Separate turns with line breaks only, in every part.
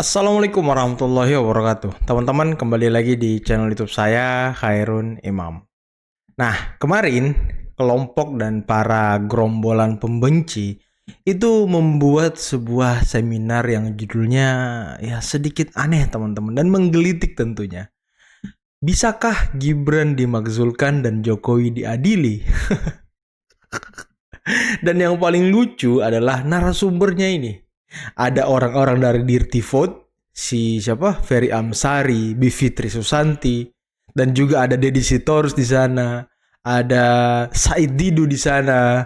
Assalamualaikum warahmatullahi wabarakatuh. Teman-teman, kembali lagi di channel YouTube saya, Khairun Imam. Nah, kemarin kelompok dan para gerombolan pembenci itu membuat sebuah seminar yang judulnya ya sedikit aneh, teman-teman, dan menggelitik tentunya. Bisakah Gibran dimakzulkan dan Jokowi diadili? Dan yang paling lucu adalah narasumbernya ini. Ada orang-orang dari Dirty Vote, si siapa? Ferry Amsari, Bivitri Susanti, dan juga ada Deddy Sitorus di sana, ada Said Didu di sana,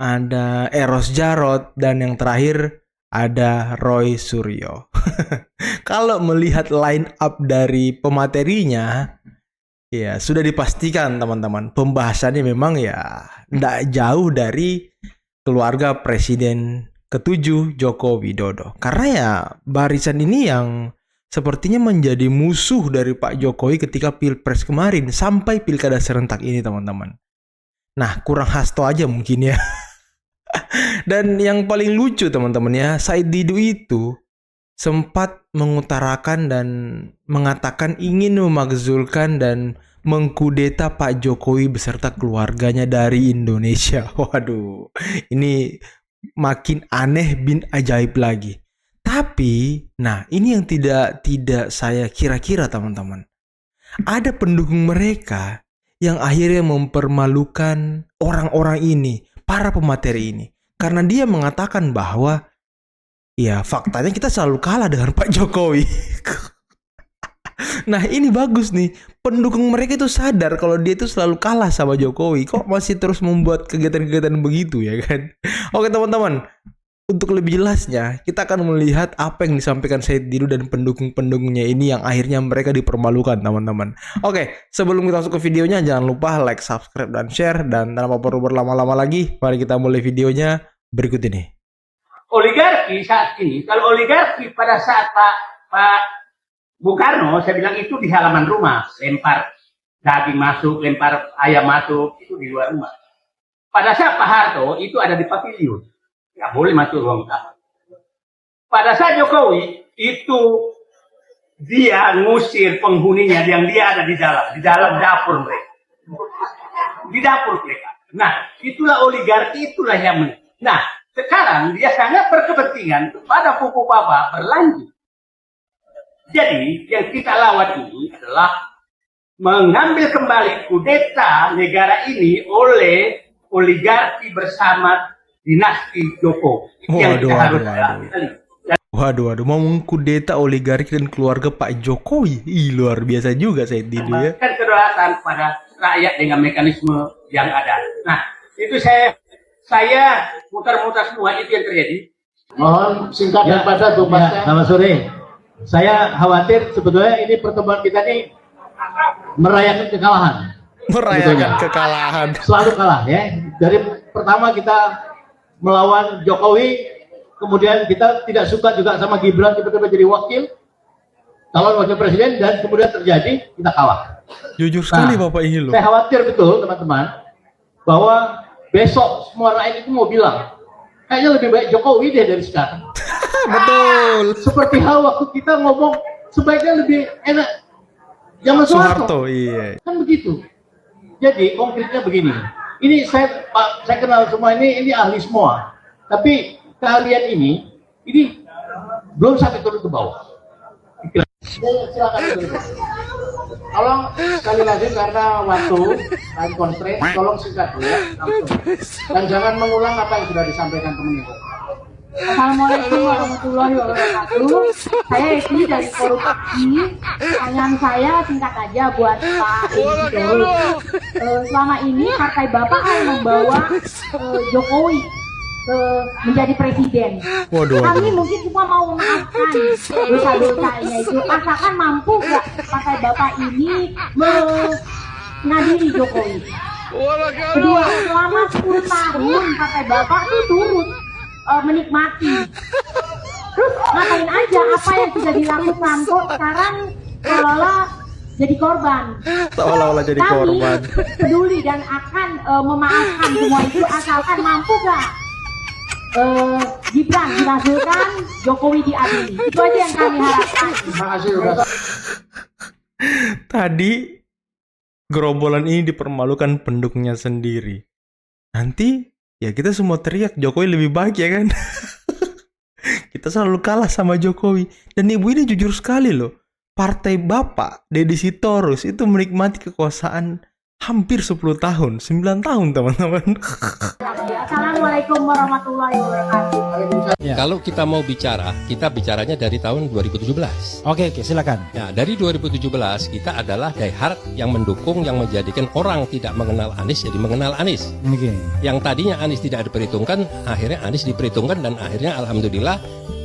ada Eros Jarot, dan yang terakhir ada Roy Suryo. Kalau melihat line up dari pematerinya, ya sudah dipastikan teman-teman, pembahasannya memang ya tidak jauh dari keluarga Presiden ketujuh Joko Widodo. Karena ya barisan ini yang sepertinya menjadi musuh dari Pak Jokowi ketika Pilpres kemarin sampai Pilkada serentak ini, teman-teman. Nah, kurang hasto aja mungkin ya. Dan yang paling lucu, teman-teman ya, Said Didu itu sempat mengutarakan dan mengatakan ingin memakzulkan dan mengkudeta Pak Jokowi beserta keluarganya dari Indonesia. Waduh, ini makin aneh bin ajaib lagi. Tapi, nah ini yang tidak saya kira-kira, teman-teman. Ada pendukung mereka yang akhirnya mempermalukan orang-orang ini, para pemateri ini, karena dia mengatakan bahwa ya faktanya kita selalu kalah dengan Pak Jokowi. Nah ini bagus nih, pendukung mereka itu sadar kalau dia itu selalu kalah sama Jokowi. Kok masih terus membuat kegiatan-kegiatan begitu ya kan? Oke teman-teman, untuk lebih jelasnya kita akan melihat apa yang disampaikan Said Didu dan pendukung-pendukungnya ini yang akhirnya mereka dipermalukan, teman-teman. Oke, sebelum kita masuk ke videonya, jangan lupa like, subscribe, dan share. Dan tanpa perlu berlama-lama lagi, mari kita mulai videonya berikut ini.
Oligarki saat ini, kalau oligarki pada saat Pak Bung Karno, saya bilang itu di halaman rumah, lempar daging masuk, lempar ayam masuk, itu di luar rumah. Pada saat Pak Harto, itu ada di pavilion, nggak boleh masuk ruang tamu. Pada saat Jokowi, itu dia ngusir penghuninya yang dia ada di dalam dapur mereka. Di dapur mereka. Nah, itulah oligarki, itulah yang nah, sekarang dia sangat berkepentingan kepada Pupu Papa berlanjut. Jadi yang kita lawan ini adalah mengambil kembali kudeta negara ini oleh oligarki bersama dinasti Jokowi. Yang kita harus
Waduh, mau mengkudeta oligarki dan keluarga Pak Jokowi. Luar biasa juga saya Didu ya.
Kan kedaulatan pada rakyat dengan mekanisme yang ada. Nah, itu saya muter-muter semua itu yang terjadi.
Mohon singkat dan padat Bu Pasca. Selamat sore. Saya khawatir sebetulnya ini pertemuan kita ini merayakan kekalahan.
Merayakan kekalahan.
Selalu kalah ya. Dari pertama kita melawan Jokowi, kemudian kita tidak suka juga sama Gibran tiba-tiba jadi calon wakil presiden, dan kemudian terjadi kita kalah.
Jujur sekali Bapak ini loh.
Saya khawatir betul teman-teman bahwa besok semua rakyat itu mau bilang kayaknya lebih baik Jokowi deh dari sekarang.
Betul.
Seperti hal waktu kita ngomong sebaiknya lebih enak zaman Soeharto.
Iya.
Kan begitu. Jadi konkretnya begini. Ini saya kenal semua ini ahli semua. Tapi keahlian ini belum sampai turun ke bawah. Silakan. Tolong sekali lagi karena waktu dan constraint, tolong singkat ya, langsung. Dan jangan mengulang apa yang sudah disampaikan teman ibu.
Assalamualaikum warahmatullahi wabarakatuh. Saya Esti dari Forum Aksi. Pertanyaan saya singkat aja buat Pak Widodo. Selama ini partai Bapak yang membawa Jokowi menjadi presiden. Kami mungkin semua mau memaafkan dosa-dosanya itu, asalkan mampu nggak partai Bapak ini mengadili Jokowi. Kedua, selama 10 tahun partai Bapak itu turut menikmati. Terus ngapain aja apa yang sudah dilakukan, kok sekarang seolah-olah jadi korban.
Seolah-olah jadi korban.
Kami peduli dan akan memaafkan semua itu asalkan mampu gak Gibran dihasilkan, Jokowi diadili. Itu aja yang kami harapkan.
Terima kasih udah.
Tadi gerombolan ini dipermalukan pendukungnya sendiri. Nanti ya kita semua teriak Jokowi lebih baik ya kan. Kita selalu kalah sama Jokowi. Dan ibu ini jujur sekali loh. Partai Bapak Deddy Sitorus itu menikmati kekuasaan hampir 10 tahun, 9 tahun teman-teman.
Assalamualaikum warahmatullahi wabarakatuh.
Ya. Kalau kita mau bicara, kita bicaranya dari tahun 2017.
Oke, silakan.
Ya, dari 2017 kita adalah diehard yang mendukung, yang menjadikan orang tidak mengenal Anies jadi mengenal Anies.
Oke.
Yang tadinya Anies tidak diperhitungkan, akhirnya Anies diperhitungkan dan akhirnya alhamdulillah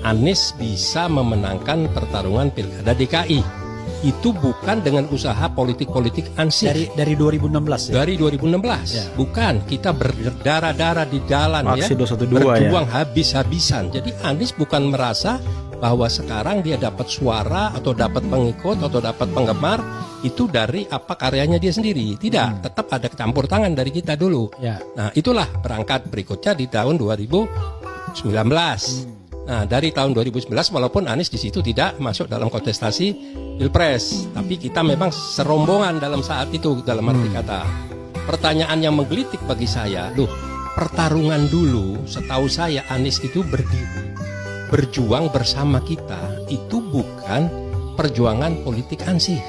Anies bisa memenangkan pertarungan Pilkada DKI. Itu bukan dengan usaha politik-politik ansih.
Dari 2016 ya?
Dari 2016.
Ya.
Bukan, kita berdarah-darah di jalan
Aksi
ya.
212
berjuang
ya.
habis-habisan. Jadi Anies bukan merasa bahwa sekarang dia dapat suara atau dapat pengikut atau dapat penggemar itu dari apa karyanya dia sendiri. Tidak, tetap ada campur tangan dari kita dulu.
Ya.
Nah, itulah berangkat berikutnya di tahun 2019. Nah, dari tahun 2019 walaupun Anies di situ tidak masuk dalam kontestasi Pilpres, tapi kita memang serombongan dalam saat itu dalam arti kata. Pertanyaan yang menggelitik bagi saya, loh, pertarungan dulu setahu saya Anies itu berdiri, berjuang bersama kita, itu bukan perjuangan politik ansih.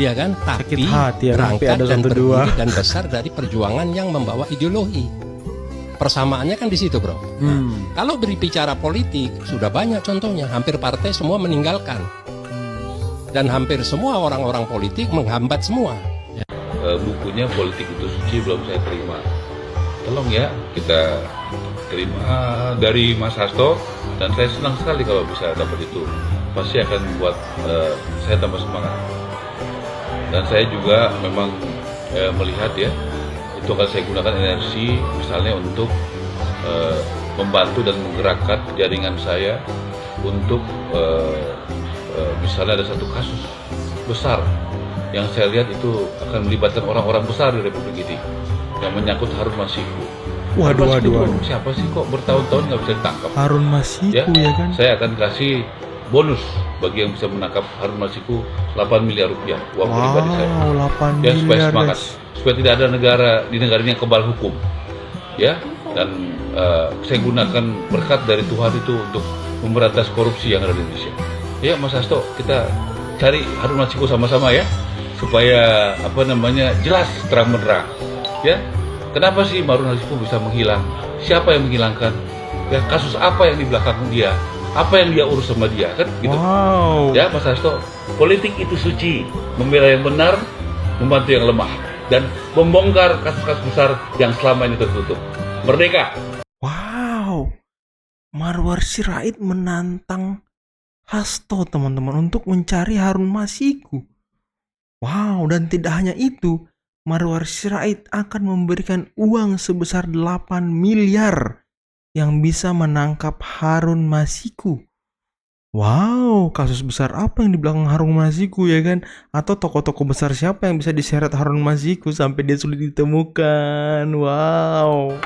Iya kan? Tapi
hati ya,
berangkat
ada
dan
1, 2.
berdiri dan besar dari perjuangan yang membawa ideologi. Persamaannya kan di situ, bro. Kalau berbicara politik, sudah banyak contohnya. Hampir partai semua meninggalkan. Dan hampir semua orang-orang politik menghambat semua.
Bukunya Politik Itu Suci belum saya terima. Tolong ya, kita terima dari Mas Hasto. Dan saya senang sekali kalau bisa dapat itu. Pasti akan membuat saya tambah semangat. Dan saya juga memang melihat ya, itu akan saya gunakan energi misalnya untuk membantu dan menggerakkan jaringan saya untuk misalnya ada satu kasus besar yang saya lihat itu akan melibatkan orang-orang besar di Republik ini yang menyangkut Harun Masiku.
Waduh.
Siapa sih kok bertahun-tahun nggak bisa ditangkap?
Harun Masiku ya kan.
Saya akan kasih bonus bagi yang bisa menangkap Harun Masiku 8 miliar rupiah uang pribadi saya.
8
Ya, supaya
miliar
semangat,
guys.
supaya tidak ada negara di negara ini yang kebal hukum, ya. Dan saya gunakan berkat dari Tuhan itu untuk memberantas korupsi yang ada di Indonesia. Ya, Mas Hasto, kita cari Harun Masiku sama-sama ya, supaya jelas terang menerang, ya. Kenapa sih Harun Masiku bisa menghilang? Siapa yang menghilangkan? Ya, kasus apa yang di belakang dia? Apa yang dia urus sama dia, kan gitu.
Wow.
Ya, Mas Hasto, politik itu suci, membela yang benar, membantu yang lemah, dan membongkar kasus-kasus besar yang selama ini tertutup. Merdeka!
Wow. Marwar Sirait menantang Hasto teman-teman untuk mencari Harun Masiku. Wow, dan tidak hanya itu, Marwar Sirait akan memberikan uang sebesar 8 miliar yang bisa menangkap Harun Masiku. Wow, kasus besar apa yang di belakang Harun Masiku ya kan? Atau tokoh-tokoh besar siapa yang bisa diseret Harun Masiku sampai dia sulit ditemukan? Wow.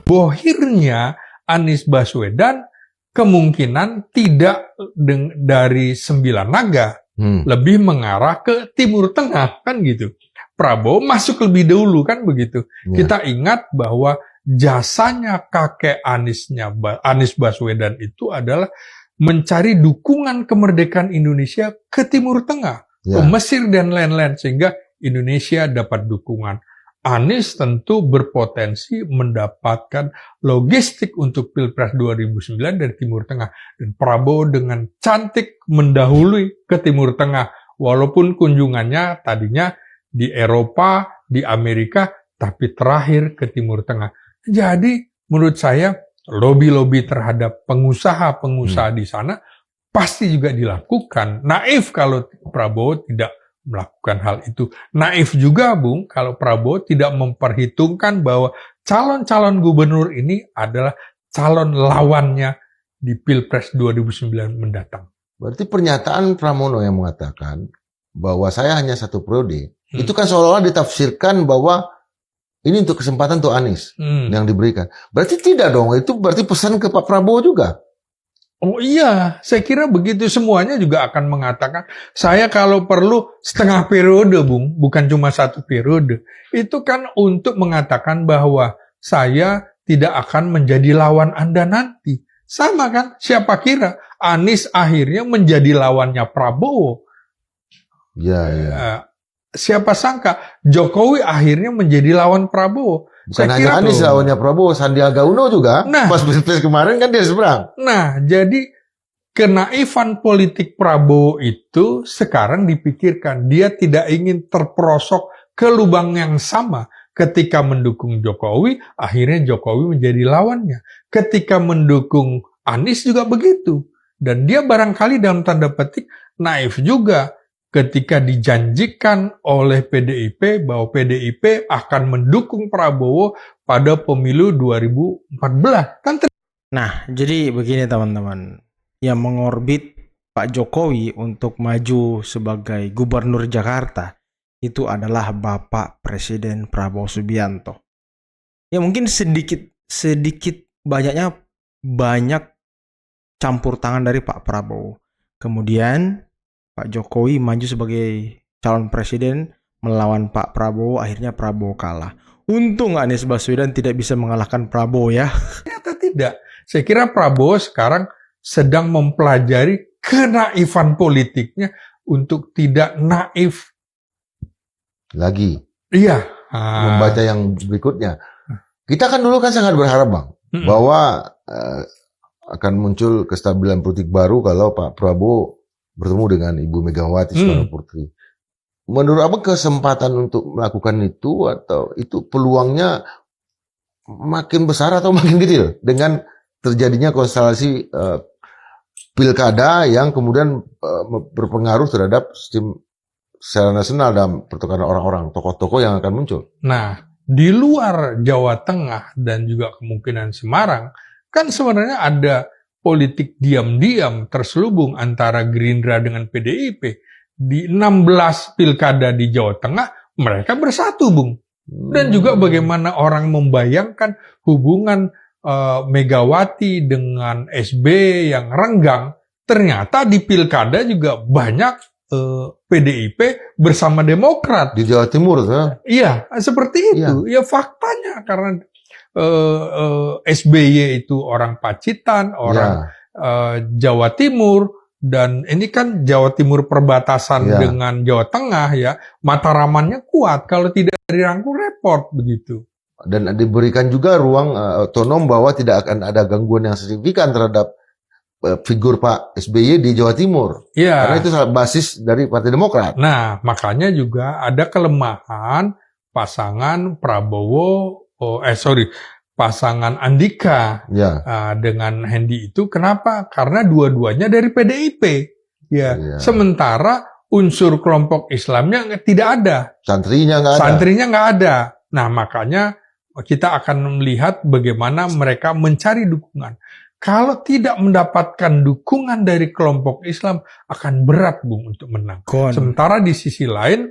Bohirnya Anies Baswedan kemungkinan tidak dari 9 naga, lebih mengarah ke Timur Tengah kan gitu. Prabowo masuk lebih dahulu kan begitu. Kita ingat bahwa jasanya kakek Anies Baswedan itu adalah mencari dukungan kemerdekaan Indonesia ke Timur Tengah, ke Mesir dan lain-lain, sehingga Indonesia dapat dukungan. Anies tentu berpotensi mendapatkan logistik untuk Pilpres 2009 dari Timur Tengah. Dan Prabowo dengan cantik mendahului ke Timur Tengah, walaupun kunjungannya tadinya di Eropa, di Amerika, tapi terakhir ke Timur Tengah. Jadi menurut saya lobby-lobby terhadap pengusaha-pengusaha di sana pasti juga dilakukan. Naif kalau Prabowo tidak melakukan hal itu. Naif juga, Bung, kalau Prabowo tidak memperhitungkan bahwa calon-calon gubernur ini adalah calon lawannya di Pilpres 2009 mendatang.
Berarti pernyataan Pramono yang mengatakan bahwa saya hanya 1 periode, itu kan seolah-olah ditafsirkan bahwa Ini untuk kesempatan untuk Anies
Hmm.
yang diberikan. Berarti tidak dong, itu berarti pesan ke Pak Prabowo juga.
Oh iya, saya kira begitu, semuanya juga akan mengatakan, saya kalau perlu setengah periode, Bung, bukan cuma 1 periode. Itu kan untuk mengatakan bahwa saya tidak akan menjadi lawan Anda nanti. Sama kan? Siapa kira Anies akhirnya menjadi lawannya Prabowo.
Ya, ya.
Siapa sangka Jokowi akhirnya menjadi lawan Prabowo.
Bukan
Saya
hanya
kira
Anies lawannya Prabowo, Sandiaga Uno juga.
Nah.
Pas pilpres kemarin kan dia seberang.
Nah, jadi kenaifan politik Prabowo itu sekarang dipikirkan. Dia tidak ingin terperosok ke lubang yang sama. Ketika mendukung Jokowi, akhirnya Jokowi menjadi lawannya. Ketika mendukung Anies juga begitu. Dan dia barangkali dalam tanda petik naif juga ketika dijanjikan oleh PDIP bahwa PDIP akan mendukung Prabowo pada pemilu 2014. Kan
Nah, jadi begini teman-teman. Yang mengorbit Pak Jokowi untuk maju sebagai gubernur Jakarta itu adalah Bapak Presiden Prabowo Subianto. Ya mungkin sedikit banyaknya banyak campur tangan dari Pak Prabowo. Kemudian Pak Jokowi maju sebagai calon presiden melawan Pak Prabowo, akhirnya Prabowo kalah. Untung Anies Baswedan tidak bisa mengalahkan Prabowo ya.
ternyata tidak. Saya kira Prabowo sekarang sedang mempelajari kenaifan politiknya untuk tidak naif.
Lagi.
Iya.
Membaca yang berikutnya. Kita kan dulu kan sangat berharap, Bang, bahwa akan muncul kestabilan politik baru kalau Pak Prabowo bertemu dengan Ibu Megawati Soekarno Putri. Menurut Abang kesempatan untuk melakukan itu atau itu peluangnya makin besar atau makin kecil dengan terjadinya konstelasi pilkada yang kemudian berpengaruh terhadap sistem secara nasional dalam pertukaran orang-orang, tokoh-tokoh yang akan muncul.
Nah, di luar Jawa Tengah dan juga kemungkinan Semarang, kan sebenarnya ada politik diam-diam terselubung antara Gerindra dengan PDIP. Di 16 pilkada di Jawa Tengah, mereka bersatu, Bung. Dan juga bagaimana orang membayangkan hubungan Megawati dengan SBY yang renggang. Ternyata di pilkada juga banyak PDIP bersama Demokrat.
Di Jawa Timur, kan?
Iya, seperti itu. Ya faktanya, karena SBY itu orang Pacitan, orang Jawa Timur, dan ini kan Jawa Timur perbatasan dengan Jawa Tengah ya, mataramannya kuat, kalau tidak dirangkul repot begitu.
Dan diberikan juga ruang otonom bahwa tidak akan ada gangguan yang signifikan terhadap figur Pak SBY di Jawa Timur.
Ya.
Karena itu basis dari Partai Demokrat.
Nah, makanya juga ada kelemahan pasangan Prabowo, pasangan Andika dengan Hendi itu. Kenapa? Karena dua-duanya dari PDIP. Ya. Sementara unsur kelompok Islamnya tidak ada.
Santrinya nggak ada.
Nah, makanya kita akan melihat bagaimana mereka mencari dukungan. Kalau tidak mendapatkan dukungan dari kelompok Islam, akan berat, Bung, untuk menang. Sementara di sisi lain,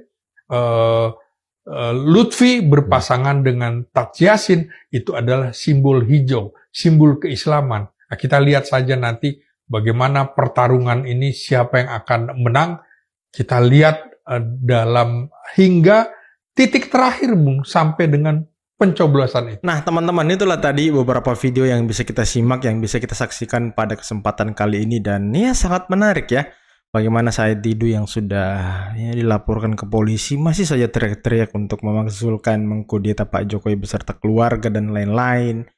Lutfi berpasangan dengan Taj Yassin, itu adalah simbol hijau, simbol keislaman. Nah, kita lihat saja nanti bagaimana pertarungan ini, siapa yang akan menang. Kita lihat dalam hingga titik terakhir, Bung, sampai dengan pencoblosan itu.
Nah, teman-teman, itulah tadi beberapa video yang bisa kita simak, yang bisa kita saksikan pada kesempatan kali ini. Dan ya sangat menarik ya. Bagaimana Said Didu yang sudah dilaporkan ke polisi masih saja teriak-teriak untuk memakzulkan mengkudeta Pak Jokowi beserta keluarga dan lain-lain.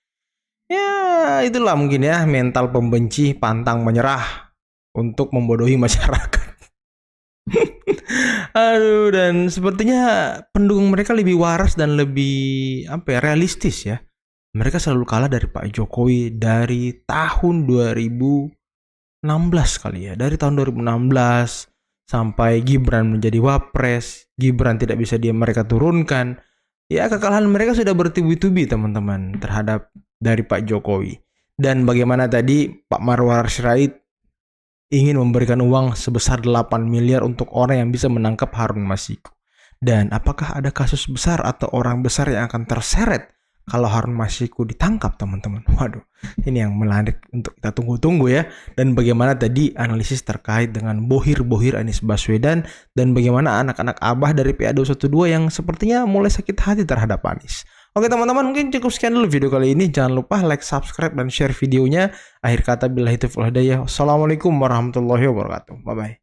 Ya, itulah mungkin ya mental pembenci pantang menyerah untuk membodohi masyarakat. Aduh, dan sepertinya pendukung mereka lebih waras dan lebih realistis ya. Mereka selalu kalah dari Pak Jokowi dari tahun 2016 kali ya. Dari tahun 2016 sampai Gibran menjadi wapres, Gibran tidak bisa mereka turunkan. Ya, kekalahan mereka sudah bertubi-tubi teman-teman terhadap dari Pak Jokowi. Dan bagaimana tadi Pak Marwar Sirait ingin memberikan uang sebesar 8 miliar untuk orang yang bisa menangkap Harun Masiku. Dan apakah ada kasus besar atau orang besar yang akan terseret kalau Harun Masiku ditangkap, teman-teman? Waduh, ini yang menarik untuk kita tunggu-tunggu ya. Dan bagaimana tadi analisis terkait dengan bohir-bohir Anies Baswedan dan bagaimana anak-anak abah dari PA212 yang sepertinya mulai sakit hati terhadap Anies. Oke teman-teman, mungkin cukup sekian dulu video kali ini. Jangan lupa like, subscribe, dan share videonya. Akhir kata billahi taufiq wal hidayah. Wassalamualaikum warahmatullahi wabarakatuh. Bye-bye.